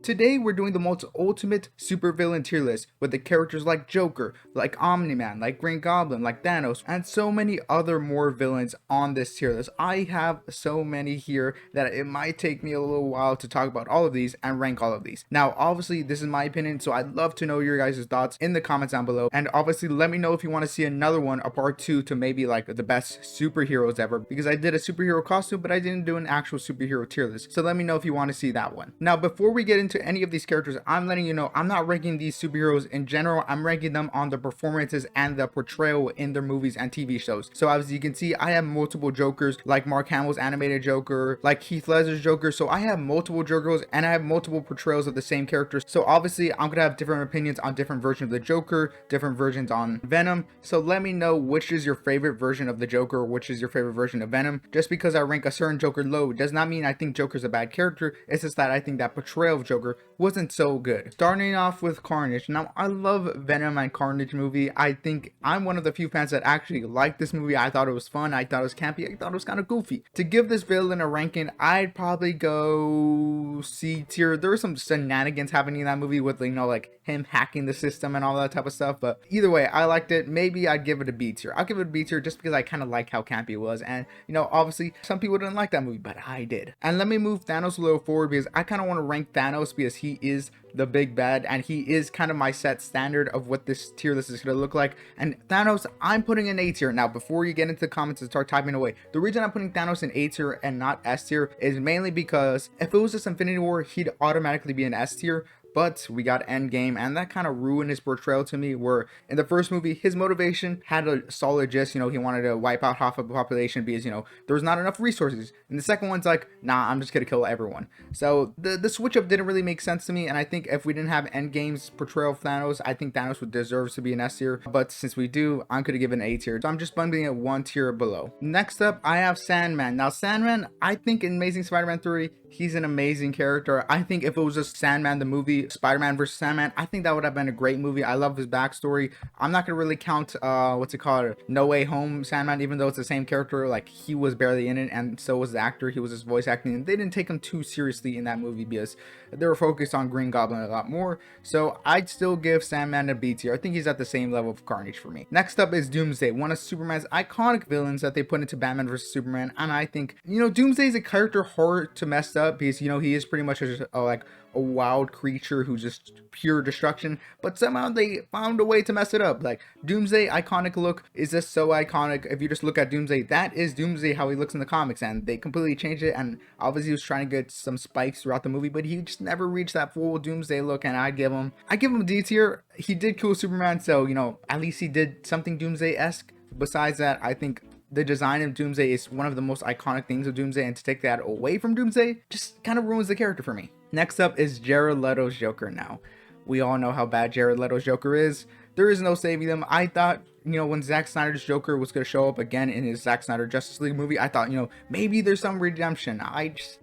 Today we're doing the most ultimate supervillain tier list with the characters like Joker, like Omni Man, like Green Goblin, like Thanos, and so many other more villains on this tier list. I have so many here that it might take me a little while to talk about all of these and rank all of these. Now obviously this is my opinion, so I'd love to know your guys' thoughts in the comments down below, and obviously let me know if you want to see another one, a part 2 to maybe like the best superheroes ever, because I did a superhero costume but I didn't do an actual superhero tier list, so let me know if you want to see that one. Now before we get into any of these characters, I'm letting you know I'm not ranking these superheroes in general. I'm ranking them on the performances and the portrayal in their movies and TV shows. So as you can see, I have multiple Jokers, like Mark Hamill's animated Joker, like Heath Ledger's Joker. So I have multiple Jokers and I have multiple portrayals of the same characters. So obviously I'm gonna have different opinions on different versions of the Joker, different versions on Venom. So let me know which is your favorite version of the Joker, or which is your favorite version of Venom. Just because I rank a certain Joker low does not mean I think Joker's a bad character. It's just that I think that portrayal of Joker wasn't so good. Starting off with Carnage. Now I love Venom and Carnage movie. I think I'm one of the few fans that actually like this movie. I thought it was fun, I thought it was campy, I thought it was kind of goofy. To give this villain a ranking, I'd probably go C tier. There were some shenanigans happening in that movie with, you know, like him hacking the system and all that type of stuff, but either way I liked it. Maybe I'd give it a B tier. I'll give it a B tier just because I kind of like how campy it was, and you know, obviously some people didn't like that movie, but I did. And let me move Thanos a little forward because I kind of want to rank Thanos because he is the big bad and he is kind of my set standard of what this tier list is going to look like. And Thanos, I'm putting in A tier. Now before you get into the comments and start typing away, the reason I'm putting Thanos in A tier and not S tier is mainly because if it was just Infinity War, he'd automatically be an S tier. But we got Endgame, and that kind of ruined his portrayal to me, where in the first movie his motivation had a solid gist. You know, he wanted to wipe out half of the population because, you know, there was not enough resources. And the second one's like, nah, I'm just gonna kill everyone. So the switch up didn't really make sense to me, and I think if we didn't have Endgame's portrayal of Thanos, I think Thanos would deserve to be an S tier. But since we do, I'm gonna give it an A tier, so I'm just bumping it one tier below. Next up I have Sandman. Now Sandman, I think in Amazing Spider-Man 3 he's an amazing character. I think if it was just Sandman the movie, Spider-Man versus Sandman, I think that would have been a great movie. I love his backstory. I'm not gonna really count what's it called, No Way Home Sandman, even though it's the same character. Like, he was barely in it, and so was the actor. He was just voice acting, and they didn't take him too seriously in that movie because they were focused on Green Goblin a lot more. So I'd still give Sandman a B tier. I think he's at the same level of Carnage for me. Next up is Doomsday, one of Superman's iconic villains that they put into Batman vs Superman. And I think, you know, Doomsday is a character hard to mess up because, you know, he is pretty much just like a wild creature who's just pure destruction, but somehow they found a way to mess it up. Like, Doomsday iconic look is just so iconic. If you just look at Doomsday, that is Doomsday how he looks in the comics, and they completely changed it. And obviously he was trying to get some spikes throughout the movie, but he just never reached that full Doomsday look, and I give him a D tier. He did kill Superman, so, you know, at least he did something Doomsday-esque. Besides that, I think the design of Doomsday is one of the most iconic things of Doomsday, and to take that away from Doomsday just kind of ruins the character for me. Next up is Jared Leto's Joker. Now, we all know how bad Jared Leto's Joker is. There is no saving them. I thought, you know, when Zack Snyder's Joker was going to show up again in his Zack Snyder Justice League movie, I thought, you know, maybe there's some redemption.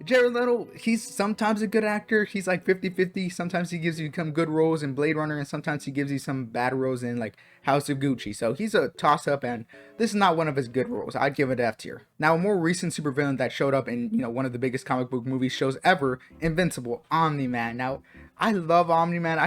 Jared Leto, he's sometimes a good actor. He's like 50-50. Sometimes he gives you some good roles in Blade Runner, and sometimes he gives you some bad roles in like House of Gucci. So he's a toss-up, and this is not one of his good roles. I'd give it F tier. Now, a more recent supervillain that showed up in, you know, one of the biggest comic book movie shows ever, Invincible, Omni Man. Now, I love Omni Man.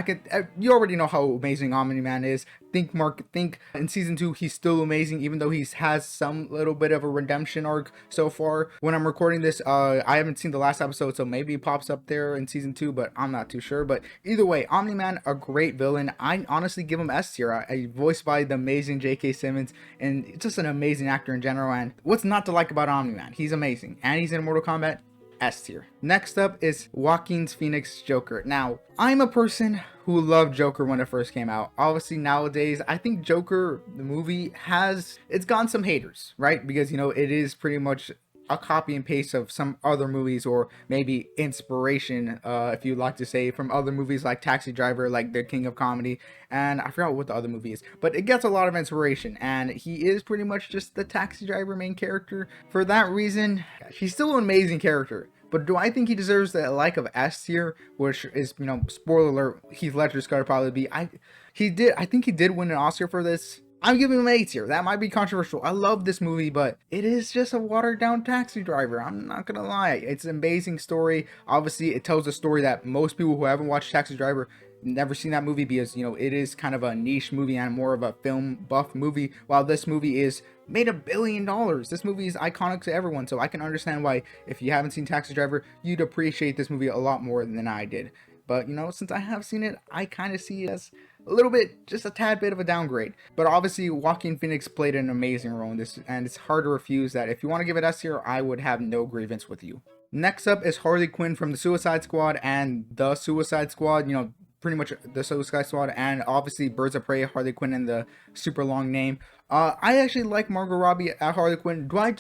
You already know how amazing Omni Man is. Think in season 2 he's still amazing, even though he has some little bit of a redemption arc so far. When I'm recording this, I haven't seen the last episode, so maybe it pops up there in season 2, but I'm not too sure. But either way, Omni Man, a great villain. I honestly give him S tier. Voiced by the amazing J.K. Simmons, and just an amazing actor in general. And what's not to like about Omni Man? He's amazing, and he's in Mortal Kombat. S tier. Next up is Joaquin Phoenix Joker. Now, I'm a person who loved Joker when it first came out. Obviously nowadays, I think Joker, the movie, it's gone some haters, right? Because, you know, it is pretty much a copy and paste of some other movies, or maybe inspiration, if you'd like to say, from other movies like Taxi Driver, like the King of Comedy, and I forgot what the other movie is, but it gets a lot of inspiration, and he is pretty much just the Taxi Driver main character. For that reason, he's still an amazing character. But do I think he deserves the like of S tier, which is, you know, spoiler alert, Heath Ledger's gotta probably be. I think he did win an Oscar for this. I'm giving him an A tier. That might be controversial. I love this movie, but it is just a watered down Taxi Driver. I'm not gonna lie. It's an amazing story. Obviously, it tells a story that most people who haven't watched Taxi Driver never seen that movie, because it is kind of a niche movie and more of a film buff movie, while this movie is made $1 billion. This movie is iconic to everyone, so I can understand why, if you haven't seen Taxi Driver, you'd appreciate this movie a lot more than I did. But since I have seen it, I kind of see it as a little bit, just a tad bit of a downgrade. But obviously, Joaquin Phoenix played an amazing role in this, and it's hard to refuse that. If you want to give it S tier, I would have no grievance with you. Next up is Harley Quinn from the Suicide Squad and the Suicide Squad. Pretty much the Suicide Squad, and obviously Birds of Prey, Harley Quinn, and the super long name. I actually like Margot Robbie at Harley Quinn. Do I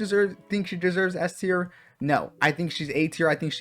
think she deserves S tier? No, I think she's A tier. I think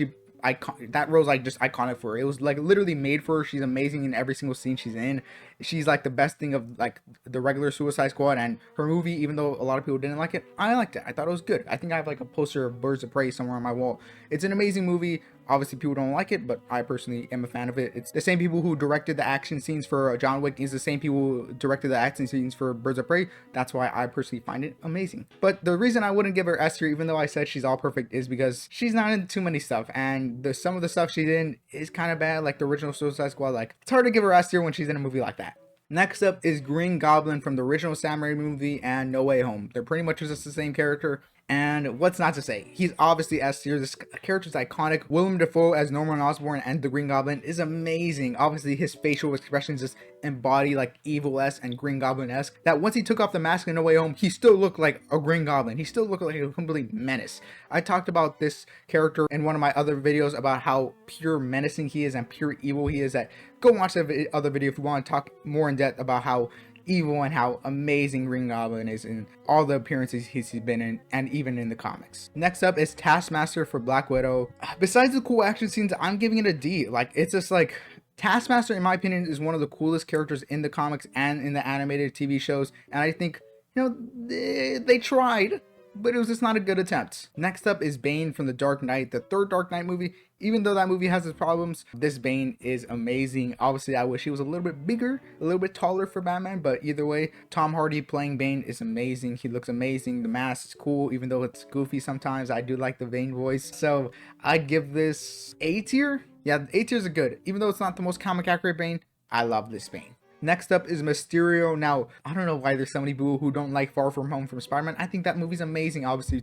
that role's like just iconic for her. It was like literally made for her. She's amazing in every single scene she's in. She's like the best thing of like the regular Suicide Squad, and her movie, even though a lot of people didn't like it, I liked it. I thought it was good. I think I have like a poster of Birds of Prey somewhere on my wall. It's an amazing movie. Obviously, people don't like it, but I personally am a fan of it. It's the same people who directed the action scenes for John Wick. Is the same people who directed the action scenes for Birds of Prey. That's why I personally find it amazing. But the reason I wouldn't give her S tier, even though I said she's all perfect, is because she's not in too many stuff, and some of the stuff she's in is kind of bad, like the original Suicide Squad. Like, it's hard to give her S tier when she's in a movie like that. Next up is Green Goblin from the original Sam Raimi movie and No Way Home. They're pretty much just the same character. And what's not to say? He's obviously S tier. This character's iconic. Willem Dafoe as Norman Osborn and the Green Goblin is amazing. Obviously, his facial expressions just embody like evil-esque and Green Goblin-esque. That once he took off the mask in No Way Home, he still looked like a Green Goblin. He still looked like a complete menace. I talked about this character in one of my other videos about how pure menacing he is and pure evil he is. That go watch that other video if you want to talk more in depth about how evil and how amazing Green Goblin is in all the appearances he's been in, and even in the comics. Next up is Taskmaster for Black Widow. Besides the cool action scenes, I'm giving it a D. Like, it's just like, Taskmaster, in my opinion, is one of the coolest characters in the comics and in the animated TV shows, and I think they tried, but it was just not a good attempt. Next up is Bane from The Dark Knight, the third Dark Knight movie. Even though that movie has its problems, this Bane is amazing. Obviously, I wish he was a little bit bigger, a little bit taller for Batman, but either way, Tom Hardy playing Bane is amazing. He looks amazing. The mask is cool, even though it's goofy sometimes. I do like the Bane voice. So I'd give this A tier. Yeah, A tiers are good. Even though it's not the most comic accurate Bane, I love this Bane. Next up is Mysterio. Now, I don't know why there's so many people who don't like Far From Home from Spider-Man. I think that movie's amazing. Obviously,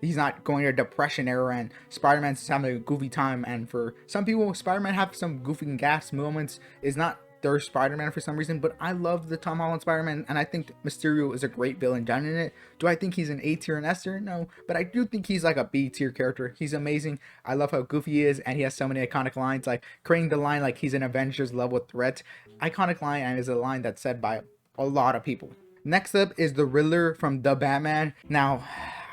he's not going to a depression era, and Spider-Man's just having a goofy time. And for some people, Spider-Man have some goofy and gas moments. Is not their Spider-Man for some reason, but I love the Tom Holland Spider-Man, and I think Mysterio is a great villain done in it. Do I think he's an A tier and S tier? No, but I do think he's like a B tier character. He's amazing. I love how goofy he is, and he has so many iconic lines, like creating the line like he's an Avengers level threat. Iconic line, and is a line that's said by a lot of people. Next up is the Riddler from The Batman. Now,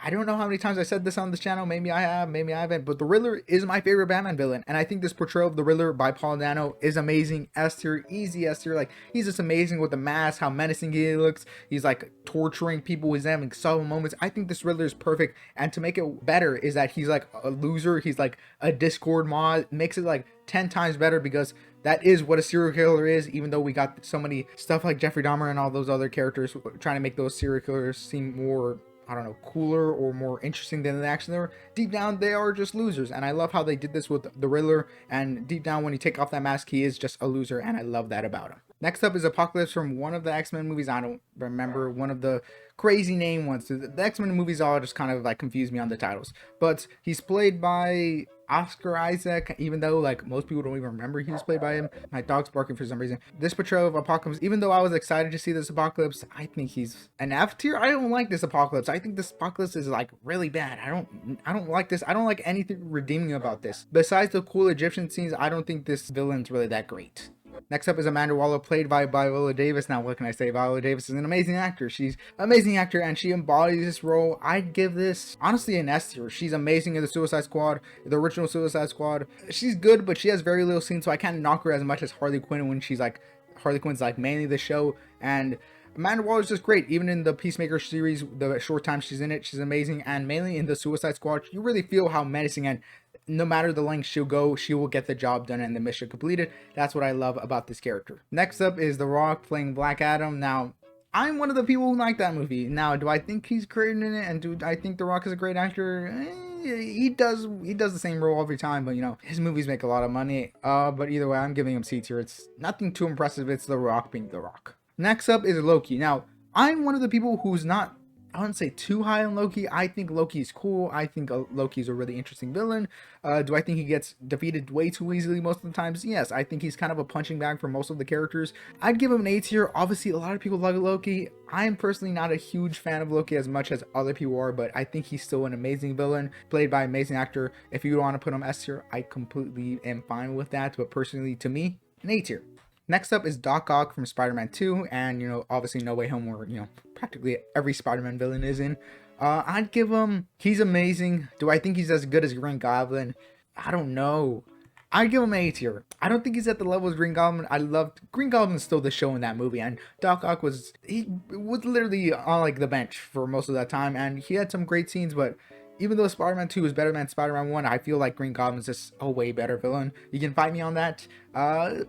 I don't know how many times I said this on this channel. Maybe I have, maybe I haven't. But the Riddler is my favorite Batman villain. And I think this portrayal of the Riddler by Paul Dano is amazing. S tier, easy S tier. Like, he's just amazing with the mask, how menacing he looks. He's like torturing people. He's having subtle moments. I think this Riddler is perfect. And to make it better is that he's like a loser. He's like a Discord mod. Makes it like 10 times better, because that is what a serial killer is, even though we got so many stuff like Jeffrey Dahmer and all those other characters trying to make those serial killers seem more, I don't know, cooler or more interesting than they actually are. Deep down, they are just losers. And I love how they did this with the Riddler. And deep down, when you take off that mask, he is just a loser. And I love that about him. Next up is Apocalypse from one of the X-Men movies. I don't remember one of the crazy name ones. The X-Men movies all just kind of like confuse me on the titles. But he's played by Oscar Isaac, even though like most people don't even remember he was played by him. My dog's barking for some reason. This portrayal of Apocalypse, even though I was excited to see this Apocalypse, I think he's an F tier. I don't like this Apocalypse. I think this Apocalypse is like really bad. I don't like this. I don't like anything redeeming about this. Besides the cool Egyptian scenes, I don't think this villain's really that great. Next up is Amanda Waller, played by Viola Davis. Now, what can I say? Viola Davis is an amazing actor. She's an amazing actor, and she embodies this role. I'd give this, honestly, an S tier. She's amazing in the Suicide Squad, the original Suicide Squad. She's good, but she has very little scenes, so I can't knock her as much as Harley Quinn when she's like, Harley Quinn's like mainly the show. And Amanda Waller's just great. Even in the Peacemaker series, the short time she's in it, she's amazing. And mainly in the Suicide Squad, you really feel how menacing, and no matter the length she'll go, she will get the job done and the mission completed. That's what I love about this character. Next up is The Rock playing Black Adam. Now, I'm one of the people who like that movie. Now, do I think he's great in it, and do I think The Rock is a great actor? He does the same role every time, but you know his movies make a lot of money. But either way, I'm giving him C tier. It's nothing too impressive. It's The Rock being The Rock. Next up is Loki. Now, I'm one of the people who's not, I wouldn't say too high on Loki. I think Loki's cool. I think Loki's a really interesting villain. Do I think he gets defeated way too easily most of the times? Yes, I think he's kind of a punching bag for most of the characters. I'd give him an A tier. Obviously, a lot of people love Loki. I'm personally not a huge fan of Loki as much as other people are, but I think he's still an amazing villain, played by an amazing actor. If you want to put him S tier, I completely am fine with that, but personally, to me, an A tier. Next up is Doc Ock from Spider-Man 2, and you know, obviously No Way Home, where you know practically every Spider-Man villain is in. I'd give him, he's amazing. Do I think he's as good as Green Goblin? I don't know. I'd give him an A tier. I don't think he's at the level of Green Goblin. I loved Green Goblin, still the show in that movie, and Doc Ock was literally on like the bench for most of that time, and he had some great scenes, but even though Spider-Man 2 is better than Spider-Man 1, I feel like Green Goblin is just a way better villain. You can fight me on that.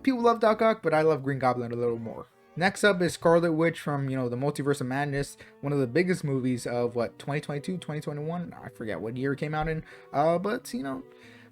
People love Doc Ock, but I love Green Goblin a little more. Next up is Scarlet Witch from, you know, the Multiverse of Madness, one of the biggest movies of, what, 2022, 2021? I forget what year it came out in. But, you know,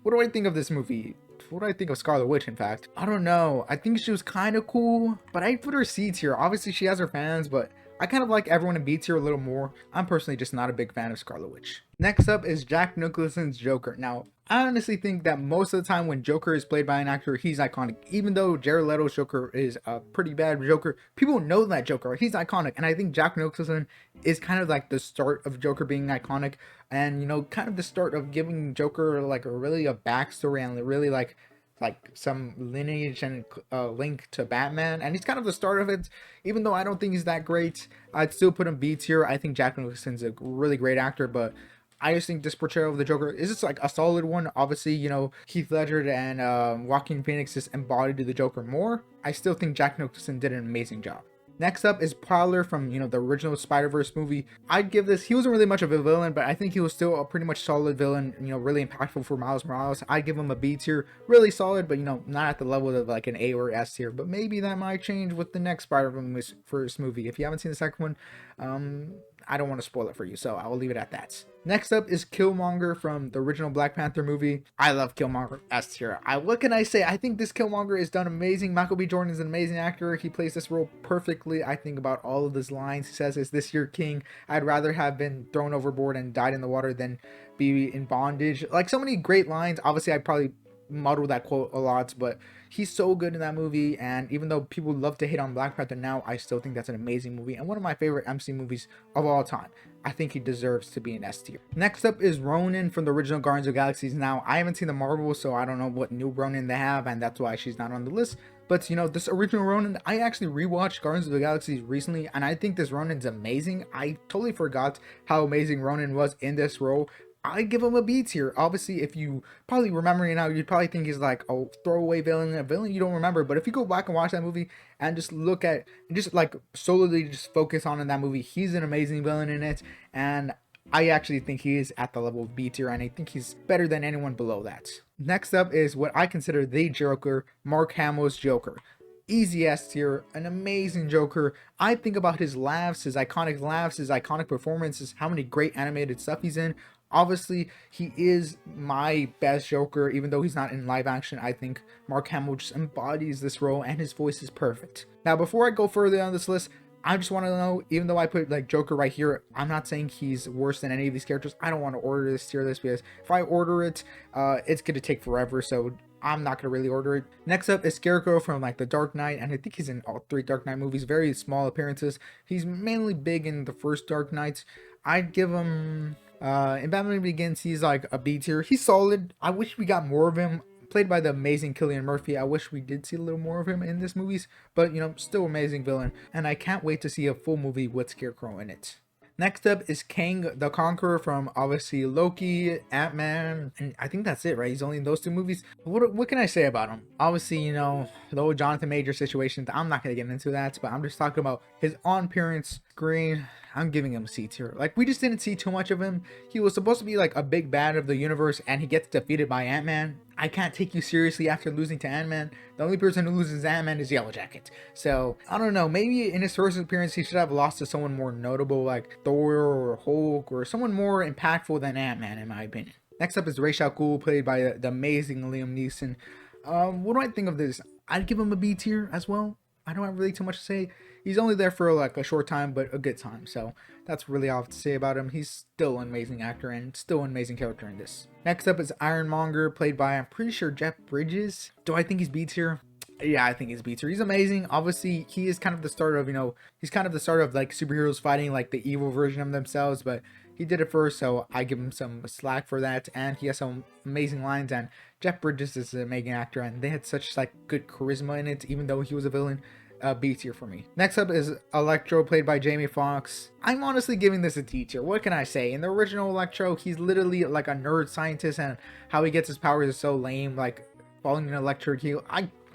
what do I think of this movie? What do I think of Scarlet Witch, in fact? I don't know. I think she was kind of cool, but I'd put her C tier. Obviously, she has her fans, but I kind of like everyone in B tier a little more. I'm personally just not a big fan of Scarlet Witch. Next up is Jack Nicholson's Joker. Now, I honestly think that most of the time when Joker is played by an actor, he's iconic. Even though Jared Leto's Joker is a pretty bad Joker, people know that Joker. He's iconic. And I think Jack Nicholson is kind of like the start of Joker being iconic. And, you know, kind of the start of giving Joker like a backstory and really like some lineage and link to Batman, and he's kind of the start of it. Even though I don't think he's that great, I'd still put him B tier. I think Jack Nicholson's a really great actor, but I just think this portrayal of the Joker is just like a solid one. Obviously, you know, Heath Ledger and Joaquin Phoenix just embodied the Joker more. I still think Jack Nicholson did an amazing job. Next up is Prowler from, you know, the original Spider-Verse movie. I'd give this, he wasn't really much of a villain, but I think he was still a pretty much solid villain, you know, really impactful for Miles Morales. I'd give him a B tier, really solid, but, you know, not at the level of like an A or S tier, but maybe that might change with the next Spider-Verse movie. If you haven't seen the second one, I don't want to spoil it for you, so I will leave it at that. Next up is Killmonger from the original Black Panther movie. I love Killmonger, S tier. What can I say? I think this Killmonger is done amazing. Michael B. Jordan is an amazing actor. He plays this role perfectly. I think about all of his lines. He says, "Is this your king? I'd rather have been thrown overboard and died in the water than be in bondage." Like, so many great lines. Obviously, I'd probably muddle that quote a lot, but he's so good in that movie. And even though people love to hate on Black Panther now, I still think that's an amazing movie and one of my favorite MC movies of all time. I think he deserves to be an S tier. Next up is Ronan from the original Guardians of the Galaxies. Now, I haven't seen the Marvel, so I don't know what new Ronan they have, and that's why she's not on the list. But, you know, this original Ronan, I actually rewatched Guardians of the Galaxy recently, and I think this Ronan's amazing. I totally forgot how amazing Ronan was in this role. I give him a B tier. Obviously, if you probably remember it now, you'd probably think he's like a throwaway villain, a villain you don't remember. But if you go back and watch that movie and just look at, just like solely just focus on in that movie, he's an amazing villain in it. And I actually think he is at the level of B tier, and I think he's better than anyone below that. Next up is what I consider the Joker, Mark Hamill's Joker. Easy S tier, an amazing Joker. I think about his laughs, his iconic performances, how many great animated stuff he's in. Obviously, he is my best Joker, even though he's not in live action. I think Mark Hamill just embodies this role, and his voice is perfect. Now, before I go further on this list, I just want to know, even though I put like Joker right here, I'm not saying he's worse than any of these characters. I don't want to order this tier list because if I order it, it's going to take forever, so I'm not going to really order it. Next up is Scarecrow from like the Dark Knight, and I think he's in all three Dark Knight movies. Very small appearances. He's mainly big in the first Dark Knight. I'd give him... in Batman Begins, he's like a B tier. He's solid. I wish we got more of him. Played by the amazing Cillian Murphy. I wish we did see a little more of him in this movies, but you know, still amazing villain. And I can't wait to see a full movie with Scarecrow in it. Next up is Kang the Conqueror from obviously Loki, Ant-Man, and I think that's it, right? He's only in those two movies. What can I say about him? Obviously, you know, the whole Jonathan Major situation, I'm not going to get into that, but I'm just talking about his on-appearance screen, I'm giving him C tier. Like, we just didn't see too much of him. He was supposed to be like a big bad of the universe, and he gets defeated by Ant-Man. I can't take you seriously after losing to Ant-Man. The only person who loses Ant-Man is Yellow Jacket. So, I don't know, maybe in his first appearance he should have lost to someone more notable like Thor or Hulk, or someone more impactful than Ant-Man in my opinion. Next up is Ra's al Ghul, played by the amazing Liam Neeson. What do I think of this? I'd give him a B tier as well. I don't have really too much to say. He's only there for like a short time, but a good time. So that's really all I have to say about him. He's still an amazing actor and still an amazing character in this. Next up is Ironmonger, played by, I'm pretty sure, Jeff Bridges. Do I think he's B tier? Yeah, I think he's B tier. He's amazing. Obviously, he is kind of the start of, he's kind of the start of like superheroes fighting like the evil version of themselves, but he did it first, so I give him some slack for that. And he has some amazing lines, and Jeff Bridges is an amazing actor, and they had such like good charisma in it, even though he was a villain. B tier for me. Next up is Electro, played by Jamie Foxx. I'm honestly giving this a D tier. What can I say? In the original Electro, he's literally like a nerd scientist, and how he gets his powers is so lame, like falling in an electric heel.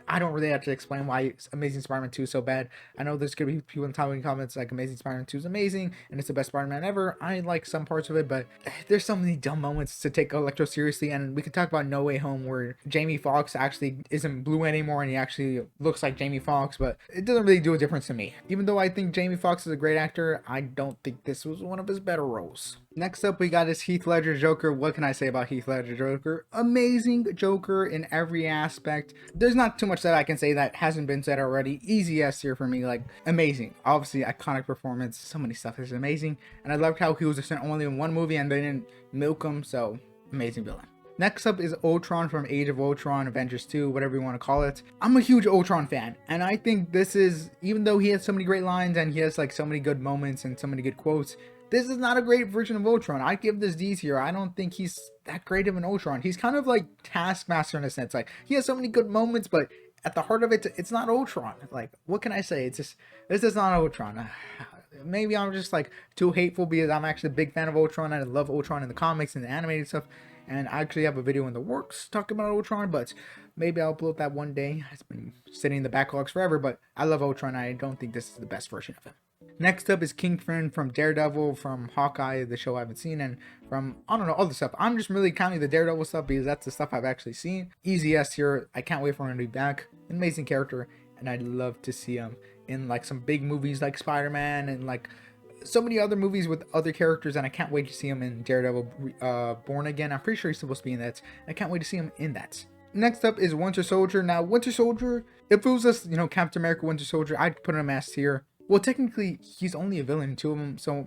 I don't really have to explain why Amazing Spider-Man 2 is so bad. I know there's gonna be people in the comments like Amazing Spider-Man 2 is amazing and it's the best Spider-Man ever. I like some parts of it, but there's so many dumb moments to take Electro seriously. And we could talk about No Way Home, where Jamie Foxx actually isn't blue anymore and he actually looks like Jamie Foxx, but it doesn't really do a difference to me. Even though I think Jamie Foxx is a great actor, I don't think this was one of his better roles. Next up, we got his Heath Ledger Joker. What can I say about Heath Ledger Joker? Amazing Joker in every aspect. There's not too much that I can say that hasn't been said already. Easy S here for me, like amazing. Obviously, iconic performance. So many stuff is amazing. And I loved how he was just only in one movie and they didn't milk him. So, amazing villain. Next up is Ultron from Age of Ultron, Avengers 2, whatever you want to call it. I'm a huge Ultron fan, and I think this is, even though he has so many great lines and he has like so many good moments and so many good quotes, this is not a great version of Ultron. I'd give this D tier. I don't think he's that great of an Ultron. He's kind of like Taskmaster in a sense. Like, he has so many good moments, but at the heart of it, it's not Ultron. Like, what can I say? It's just, this is not Ultron. Maybe I'm just like too hateful because I'm actually a big fan of Ultron. I love Ultron in the comics and the animated stuff. And I actually have a video in the works talking about Ultron, but maybe I'll upload that one day. It's been sitting in the backlogs forever, but I love Ultron. I don't think this is the best version of him. Next up is Kingpin from Daredevil, from Hawkeye, the show I haven't seen, and from, I don't know, other stuff. I'm just really counting the Daredevil stuff because that's the stuff I've actually seen. Easy S here. I can't wait for him to be back. Amazing character, and I'd love to see him in like some big movies like Spider-Man and like so many other movies with other characters, and I can't wait to see him in Daredevil Born Again. I'm pretty sure he's supposed to be in that. I can't wait to see him in that. Next up is Winter Soldier. Now, Winter Soldier, if it was just, Captain America Winter Soldier, I'd put him as tier. Well, technically, he's only a villain in two of them, so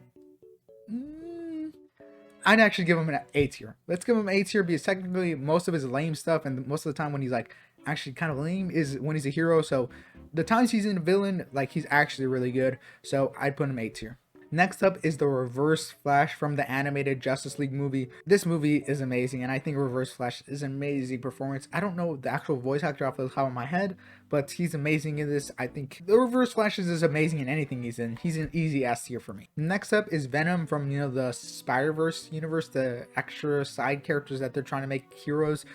I'd actually give him an A tier. Let's give him A tier because technically most of his lame stuff and most of the time when he's like actually kind of lame is when he's a hero. So the times he's in a villain, like, he's actually really good. So I'd put him A tier. Next up is the Reverse Flash from the animated Justice League movie. This movie is amazing, and I think Reverse Flash is an amazing performance. I don't know the actual voice actor off the top of my head, but he's amazing in this. I think the Reverse Flash is amazing in anything he's in. He's an easy S tier for me. Next up is Venom from, the Spider-Verse universe, the extra side characters that they're trying to make heroes.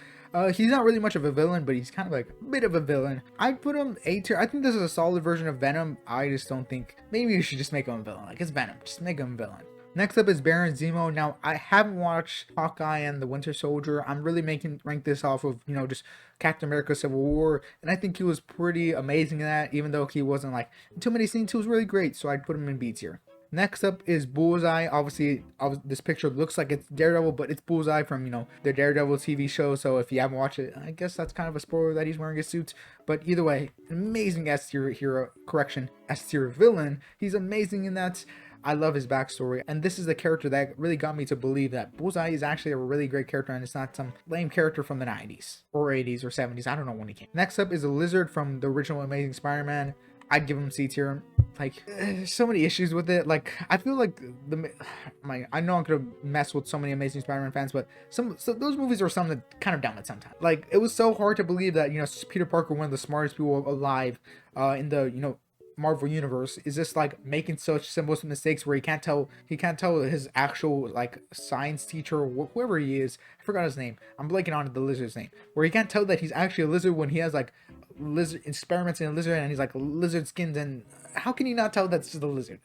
He's not really much of a villain, but he's kind of like a bit of a villain. I'd put him A tier. I think this is a solid version of Venom. I just don't think, maybe you should just make him a villain. Like, it's Venom, just make him a villain. Next up is Baron Zemo. Now, I haven't watched Hawkeye and the Winter Soldier. I'm really rank this off of, just Captain America Civil War. And I think he was pretty amazing in that, even though he wasn't like too many scenes. He was really great, so I'd put him in B tier. Next up is Bullseye. Obviously, this picture looks like it's Daredevil, but it's Bullseye from, the Daredevil TV show. So if you haven't watched it, I guess that's kind of a spoiler that he's wearing a suit. But either way, amazing S tier hero, S tier villain. He's amazing in that. I love his backstory, and this is the character that really got me to believe that Bullseye is actually a really great character, and it's not some lame character from the 90s or 80s or 70s. I don't know when he came. Next up is a Lizard from the original Amazing Spider-Man. I'd give him C tier. Like, there's so many issues with it. Like, I feel like I know I'm gonna mess with so many Amazing Spider-Man fans, but those movies are something kind of dumb at sometimes. Like, it was so hard to believe that Peter Parker, one of the smartest people alive, in the Marvel universe, is just like making such simple mistakes where he can't tell his actual like science teacher or whoever he is. I forgot his name. I'm blanking on the lizard's name. Where he can't tell that he's actually a lizard when he has like lizard experiments in a lizard and he's like lizard skins, and how can you not tell that's just a lizard?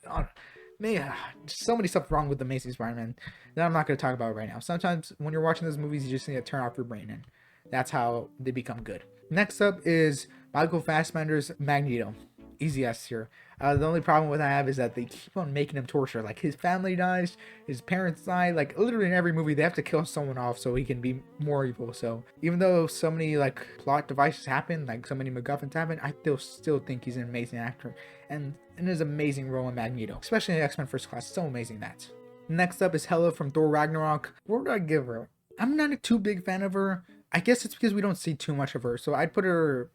Man, so many stuff wrong with the Amazing Spider-Man that I'm not going to talk about right now. Sometimes when you're watching those movies, you just need to turn off your brain, and that's how they become good. Next up is Michael Fassbender's Magneto. Easy S here. The only problem with I have is that they keep on making him torture. Like, his family dies, his parents die. Like, literally in every movie, they have to kill someone off so he can be more evil. So even though so many like plot devices happen, like so many MacGuffins happen, I still think he's an amazing actor and in his amazing role in Magneto, especially in X-Men First Class. So amazing that. Next up is Hela from Thor Ragnarok. What would I give her? I'm not a too big fan of her. I guess it's because we don't see too much of her, so I'd put her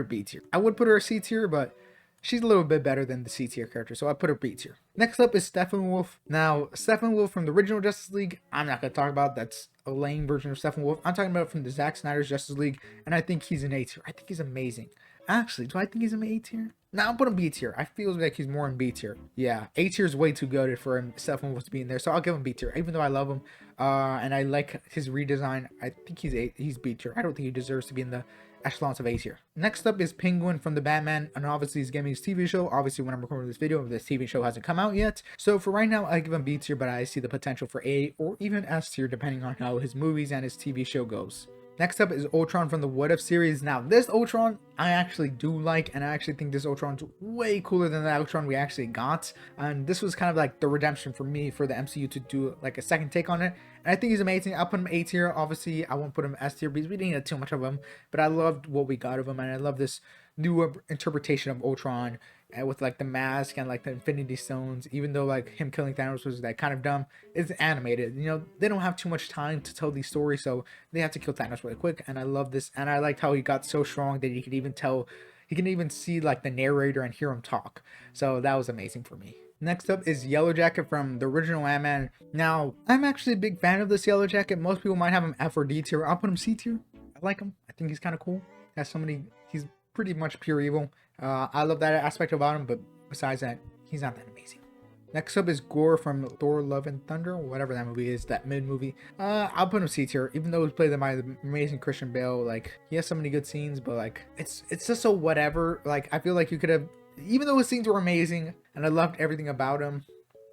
B tier. I would put her C tier, but she's a little bit better than the C tier character, so I put her B tier. Next up is Steppenwolf. Now, Steppenwolf from the original Justice League, I'm not going to talk about. That's a lame version of Steppenwolf. I'm talking about from the Zack Snyder's Justice League, and I think he's an A tier. I think he's amazing. Actually, do I think he's an A tier? No, I'll put him B tier. I feel like he's more in B tier. Yeah, A tier is way too goated for him, Steppenwolf to be in there, so I'll give him B tier. Even though I love him, and I like his redesign, I think he's B tier. I don't think he deserves to be in the echelons of A tier. Next up is Penguin from the Batman, and obviously he's getting his TV show. Obviously, when I'm recording this video, this TV show hasn't come out yet. So for right now, I give him B tier, but I see the potential for A or even S tier depending on how his movies and his TV show goes. Next up is Ultron from the What If series. Now, this Ultron I actually do like, and I actually think this Ultron's way cooler than the Ultron we actually got. And this was kind of like the redemption for me for the MCU to do like a second take on it. And I think he's amazing. I'll put him A tier. Obviously, I won't put him S tier because we didn't get too much of him. But I loved what we got of him, and I love this new interpretation of Ultron with like the mask and like the Infinity Stones. Even though like him killing Thanos was like kind of dumb, it's animated. You know, they don't have too much time to tell these stories, so they have to kill Thanos really quick. And I love this, and I liked how he got so strong that he could even tell, he can even see like the narrator and hear him talk. So that was amazing for me. Next up is Yellow Jacket from the original Ant-Man. Now, I'm actually a big fan of this Yellow Jacket. Most people might have him F or D tier. I'll put him C tier. I like him. I think he's kind of cool. He's pretty much pure evil. I love that aspect about him, but besides that, he's not that amazing. Next up is Gore from Thor Love and Thunder, or whatever that movie is, that mid movie. I'll put him C tier, even though it was played by the amazing Christian Bale. Like, he has so many good scenes, but like, it's just so whatever. Like, I feel like you could have, even though his scenes were amazing, and I loved everything about him,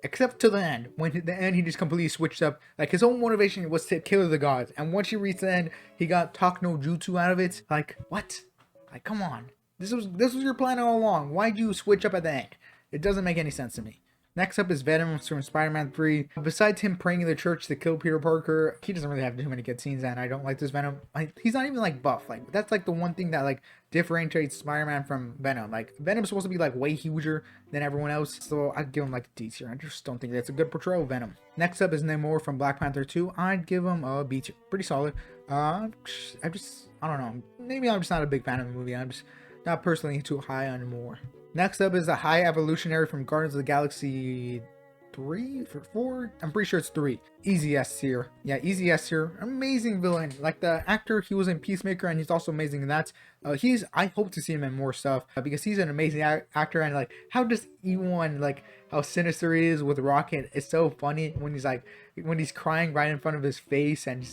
except to the end. When at the end, he just completely switched up. Like, his own motivation was to kill the gods, and once he reached the end, he got talk no jutsu out of it. Like, what? Like, come on. This was your plan all along. Why'd you switch up at the end? It doesn't make any sense to me. Next up is Venom from Spider-Man 3. Besides him praying in the church to kill Peter Parker, he doesn't really have too many good scenes, and I don't like this Venom. Like, he's not even like buff. Like, that's like the one thing that like differentiates Spider-Man from Venom. Like, Venom's supposed to be like way huger than everyone else, so I'd give him like a D tier. I just don't think that's a good portrayal of Venom. Next up is Namor from Black Panther 2. I'd give him a B tier. Pretty solid. I don't know. Maybe I'm just not a big fan of the movie. I'm just not personally too high on Namor. Next up is the High Evolutionary from Guardians of the Galaxy 3 for 4. I'm pretty sure it's 3. Easy S tier. Yeah, easy S tier. Amazing villain. Like, the actor, he was in Peacemaker, and he's also amazing in that. I hope to see him in more stuff because he's an amazing actor, and like, how does E1, like, how sinister he is with Rocket, it's so funny when he's crying right in front of his face, and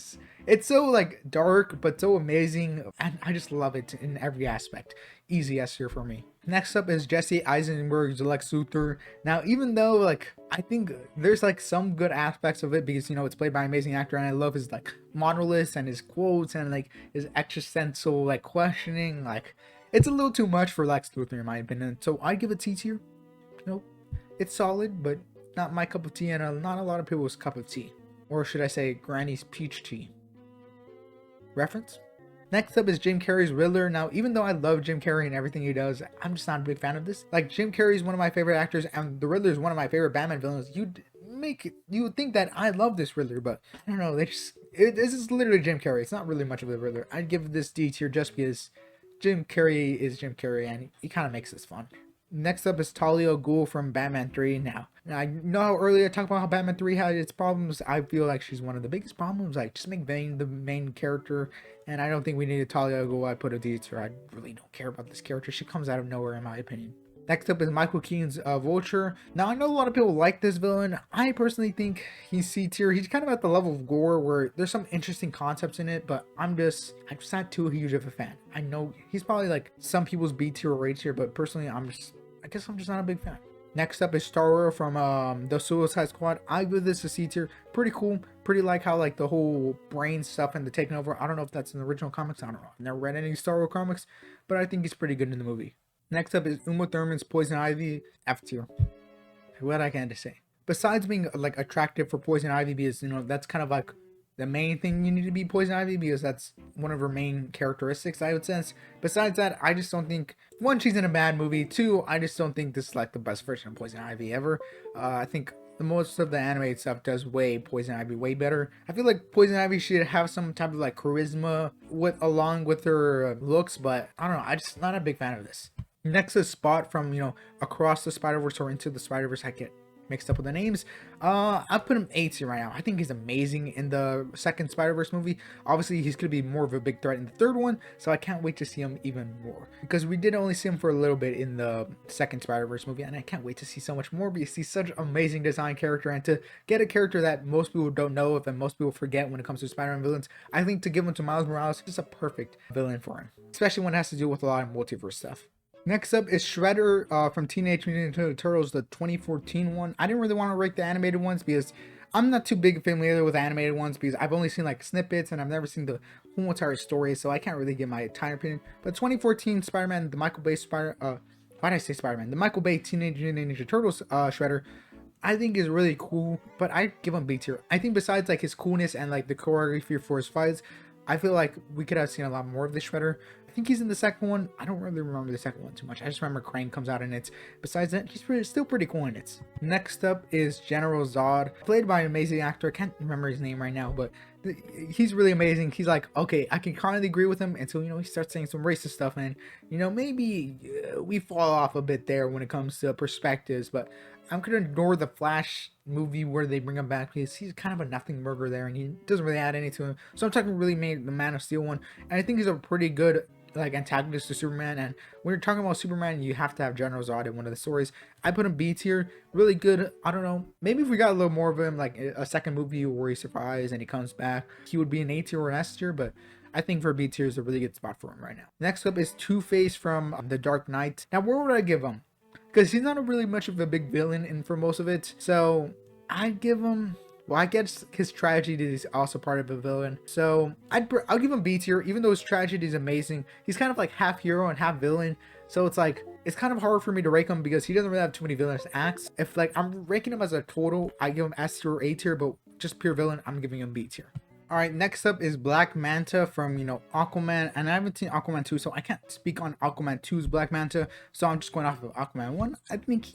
it's so like dark but so amazing, and I just love it in every aspect. Easy S tier for me. Next up is Jesse Eisenberg's Lex Luthor. Now, even though like I think there's like some good aspects of it because, you know, it's played by an amazing actor, and I love his like monoliths and his quotes and like his existential like questioning, like it's a little too much for Lex Luthor in my opinion. So I give it C tier. Nope. It's solid, but not my cup of tea, and not a lot of people's cup of tea. Or should I say Granny's peach tea. Reference? Next up is Jim Carrey's Riddler. Now, even though I love Jim Carrey and everything he does, I'm just not a big fan of this. Like, Jim Carrey is one of my favorite actors, and the Riddler is one of my favorite Batman villains. You would think that I love this Riddler, but I don't know. This is literally Jim Carrey. It's not really much of a Riddler. I'd give this D tier just because Jim Carrey is Jim Carrey, and he kind of makes this fun. Next up is Talia al Ghul from Batman 3. Now, I know how earlier I talked about how Batman 3 had its problems. I feel like she's one of the biggest problems. Like, just make Bane the main character, and I don't think we needed Talia al Ghul. I put a D tier. I really don't care about this character. She comes out of nowhere, in my opinion. Next up is Michael Keaton's Vulture. Now, I know a lot of people like this villain. I personally think he's C tier. He's kind of at the level of Gore, where there's some interesting concepts in it, but I'm just not too huge of a fan. I know he's probably like some people's B tier or A tier, but personally, I guess I'm just not a big fan. Next up is Starro from the Suicide Squad. I give this a C tier. Pretty cool. Pretty like how like the whole brain stuff and the taking over. I don't know if that's in the original comics. I don't know. I've never read any Starro comics, but I think he's pretty good in the movie. Next up is Uma Thurman's Poison Ivy. F tier. What I can to say. Besides being like attractive for Poison Ivy, because that's kind of like the main thing you need to be Poison Ivy, because that's one of her main characteristics, I would sense. Besides that, I just don't think, one, she's in a bad movie. Two, I just don't think this is like the best version of Poison Ivy ever. I think the most of the animated stuff does Poison Ivy way better. I feel like Poison Ivy should have some type of like charisma along with her looks, but I don't know. I just not a big fan of this. Next is Spot from Across the Spider-Verse or Into the Spider-Verse. I get mixed up with the names. I put him A tier right now. I think he's amazing in the second Spider-Verse movie. Obviously, he's going to be more of a big threat in the third one, so I can't wait to see him even more. Because we did only see him for a little bit in the second Spider-Verse movie, and I can't wait to see so much more because he's such an amazing design character, and to get a character that most people don't know of and most people forget when it comes to Spider-Man villains, I think to give him to Miles Morales is a perfect villain for him, especially when it has to do with a lot of multiverse stuff. Next up is Shredder from Teenage Mutant Ninja Turtles, the 2014 one. I didn't really want to rank the animated ones because I'm not too big familiar with the animated ones because I've only seen like snippets and I've never seen the whole entire story, so I can't really give my entire opinion. But 2014 Spider-Man, the Michael Bay why did I say Spider-Man? The Michael Bay Teenage Mutant Ninja Turtles Shredder, I think is really cool, but I give him B tier. I think besides like his coolness and like the choreography for his fights, I feel like we could have seen a lot more of this Shredder. I think he's in the second one. I don't really remember the second one too much. I just remember Krang comes out in it. Besides that, he's still pretty cool in it. Next up is General Zod, played by an amazing actor. I can't remember his name right now, but he's really amazing. He's like, okay, I can kind of agree with him until, he starts saying some racist stuff. And, maybe we fall off a bit there when it comes to perspectives. But I'm going to ignore the Flash movie where they bring him back because he's kind of a nothing burger there and he doesn't really add any to him. So I'm talking really made the Man of Steel one. And I think he's a pretty good like antagonist to Superman, and when you're talking about Superman, you have to have General Zod in one of the stories. I put him B tier, really good. I don't know, maybe if we got a little more of him, like a second movie where he survives and he comes back, he would be an A tier or an S tier, but I think for B tier is a really good spot for him right now. Next up is Two-Face from The Dark Knight. Now, where would I give him? Because he's not really much of a big villain in for most of it, so I'd give him, well, I guess his tragedy is also part of a villain. So I'll give him B tier, even though his tragedy is amazing. He's kind of like half hero and half villain. So it's like, it's kind of hard for me to rank him because he doesn't really have too many villainous acts. If like I'm ranking him as a total, I give him S tier or A tier, but just pure villain, I'm giving him B tier. All right, next up is Black Manta from, Aquaman. And I haven't seen Aquaman 2, so I can't speak on Aquaman 2's Black Manta. So I'm just going off of Aquaman 1. I think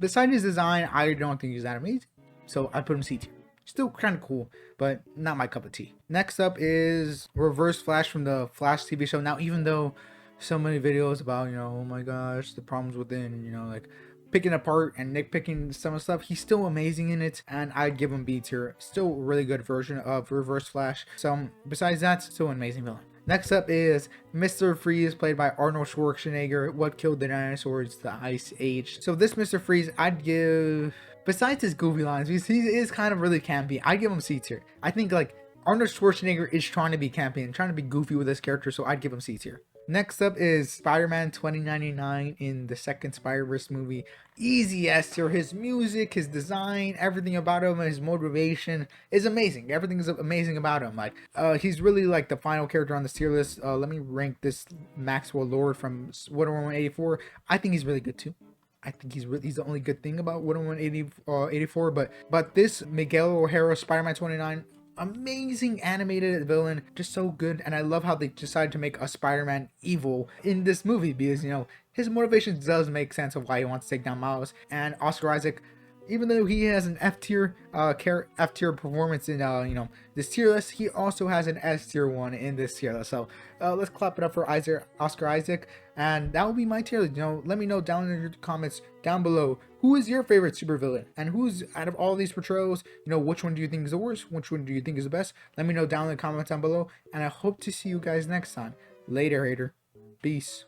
besides his design, I don't think he's that amazing. So I put him C tier. Still kind of cool, but not my cup of tea. Next up is Reverse Flash from the Flash TV show. Now, even though so many videos about, oh my gosh, the problems within, like picking apart and nitpicking some of the stuff, he's still amazing in it, and I'd give him B tier. Still a really good version of Reverse Flash. So besides that, still an amazing villain. Next up is Mr. Freeze, played by Arnold Schwarzenegger. What killed the dinosaurs? The Ice Age. So this Mr. Freeze, I'd give, besides his goofy lines, because he is kind of really campy, I'd give him C tier. I think like Arnold Schwarzenegger is trying to be campy and trying to be goofy with this character, so I'd give him C tier. Next up is Spider-Man 2099 in the second Spider-Verse movie. Easy S tier. His music, his design, everything about him, and his motivation is amazing. Everything is amazing about him. Like, he's really like the final character on this tier list. Let me rank this Maxwell Lord from Wonder Woman 84. I think he's really good too. I think he's the only good thing about Wonder Woman 84. But this Miguel O'Hara Spider-Man 29. Amazing animated villain, just so good. And I love how they decided to make a Spider-Man evil in this movie because his motivation does make sense of why he wants to take down Miles. And Oscar Isaac, even though he has an F tier performance in this tier list, he also has an S tier one in this tier list. So let's clap it up for Oscar Isaac, and that will be my tier list. Let me know down in your comments down below, who is your favorite supervillain, and who's out of all these portrayals, which one do you think is the worst, which one do you think is the best? Let me know down in the comments down below, and I hope to see you guys next time. Later, hater. Peace.